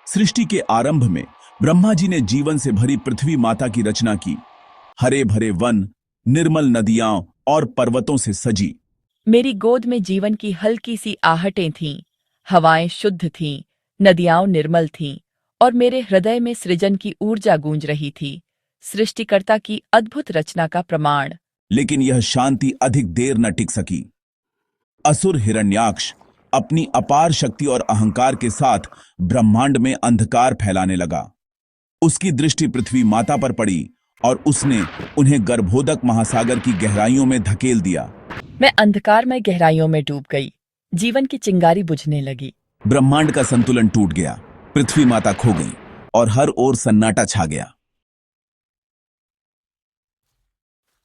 सृष्टि के आरंभ में ब्रह्मा जी ने जीवन से भरी पृथ्वी माता की रचना की। हरे भरे वन, निर्मल नदियां और पर्वतों से सजी। मेरी गोद में जीवन की हल्की सी आहटें थीं, हवाएं शुद्ध थीं, नदियां निर्मल थीं और मेरे हृदय में सृजन की ऊर्जा गूंज रही थी, सृष्टिकर्ता की अद्भुत रचना का प्रमाण। लेकिन यह शांति अधिक देर न टिक सकी। असुर हिरण्याक्ष अपनी अपार शक्ति और अहंकार के साथ ब्रह्मांड में अंधकार फैलाने लगा। उसकी दृष्टि पृथ्वी माता पर पड़ी और उसने उन्हें गर्भोदक महासागर की गहराइयों में धकेल दिया। मैं अंधकार में गहराइयों में डूब गई, जीवन की चिंगारी बुझने लगी। ब्रह्मांड का संतुलन टूट गया, पृथ्वी माता खो गई और हर ओर सन्नाटा छा गया।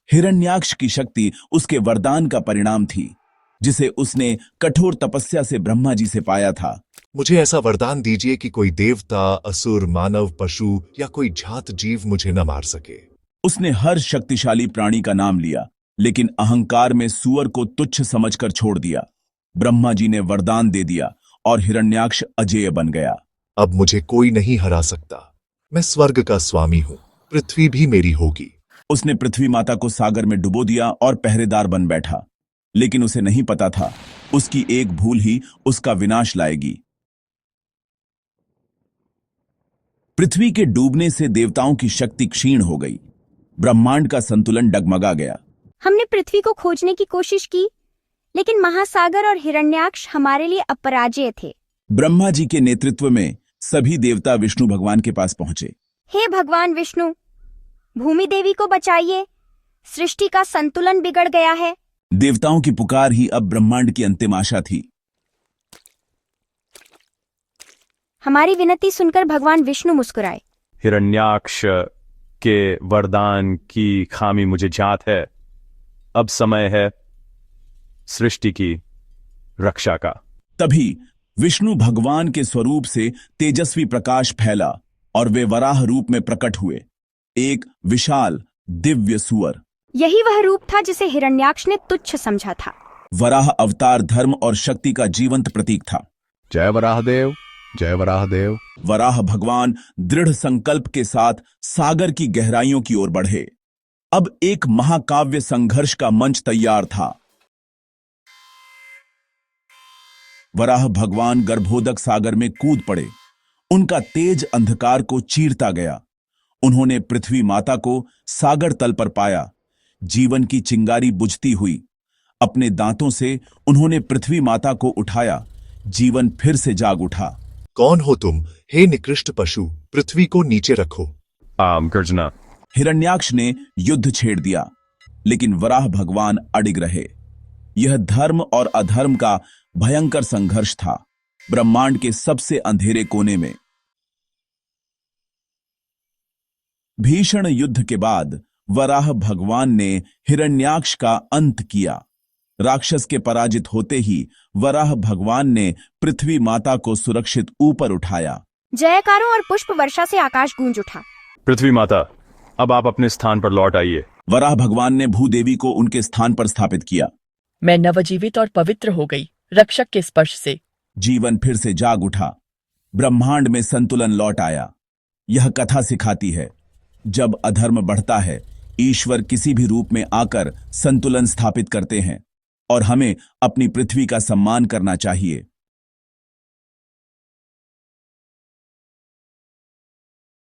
हिरण्याक्ष की शक्ति उसके वरदान का परिणाम थी, जिसे उसने कठोर तपस्या से ब्रह्मा जी से पाया था। मुझे ऐसा वरदान दीजिए कि कोई देवता, असुर, मानव, पशु या कोई जात जीव मुझे न मार सके। उसने हर शक्तिशाली प्राणी का नाम लिया, लेकिन अहंकार में सूअर को तुच्छ समझकर छोड़ दिया। ब्रह्मा जी ने वरदान दे दिया और हिरण्याक्ष अजेय बन गया। अब मुझे कोई नहीं हरा सकता। मैं स्वर्ग का स्वामी हूँ, पृथ्वी भी मेरी होगी। उसने पृथ्वी माता को सागर में डुबो दिया और पहरेदार बन बैठा, लेकिन उसे नहीं पता था उसकी एक भूल ही उसका विनाश लाएगी। पृथ्वी के डूबने से देवताओं की शक्ति क्षीण हो गई, ब्रह्मांड का संतुलन डगमगा गया। हमने पृथ्वी को खोजने की कोशिश की, लेकिन महासागर और हिरण्याक्ष हमारे लिए अपराजेय थे। ब्रह्मा जी के नेतृत्व में सभी देवता विष्णु भगवान के पास पहुंचे। हे भगवान विष्णु, भूमि देवी को बचाइए, सृष्टि का संतुलन बिगड़ गया है। देवताओं की पुकार ही अब ब्रह्मांड की अंतिम आशा थी। हमारी विनती सुनकर भगवान विष्णु मुस्कुराए। हिरण्याक्ष के वरदान की खामी मुझे ज्ञात है। अब समय है सृष्टि की रक्षा का। तभी विष्णु भगवान के स्वरूप से तेजस्वी प्रकाश फैला और वे वराह रूप में प्रकट हुए, एक विशाल दिव्य सुअर। यही वह रूप था जिसे हिरण्याक्ष ने तुच्छ समझा था। वराह अवतार धर्म और शक्ति का जीवंत प्रतीक था। जय वराहदेव, जय वराहदेव। वराह भगवान दृढ़ संकल्प के साथ सागर की गहराइयों की ओर बढ़े। अब एक महाकाव्य संघर्ष का मंच तैयार था। वराह भगवान गर्भोदक सागर में कूद पड़े। उनका तेज अंधकार को चीरता गया। उन्होंने पृथ्वी माता को सागर तल पर पाया। जीवन की चिंगारी बुझती हुई अपने दांतों से उन्होंने पृथ्वी माता को उठाया। जीवन फिर से जाग उठा। कौन हो तुम, हे निकृष्ट पशु? पृथ्वी को नीचे रखो। गर्जना। हिरण्याक्ष ने युद्ध छेड़ दिया, लेकिन वराह भगवान अडिग रहे। यह धर्म और अधर्म का भयंकर संघर्ष था, ब्रह्मांड के सबसे अंधेरे कोने में। भीषण युद्ध के बाद वराह भगवान ने हिरण्याक्ष का अंत किया। राक्षस के पराजित होते ही वराह भगवान ने पृथ्वी माता को सुरक्षित ऊपर उठाया। जयकारों और पुष्प वर्षा से आकाश गूंज उठा। पृथ्वी माता, अब आप अपने स्थान पर लौट आइए। वराह भगवान ने भूदेवी को उनके स्थान पर स्थापित किया। मैं नवजीवित और पवित्र हो गई, रक्षक के स्पर्श से। जीवन फिर से जाग उठा। ब्रह्मांड में संतुलन लौट आया। यह कथा सिखाती है, जब अधर्म बढ़ता है, ईश्वर किसी भी रूप में आकर संतुलन स्थापित करते हैं और हमें अपनी पृथ्वी का सम्मान करना चाहिए।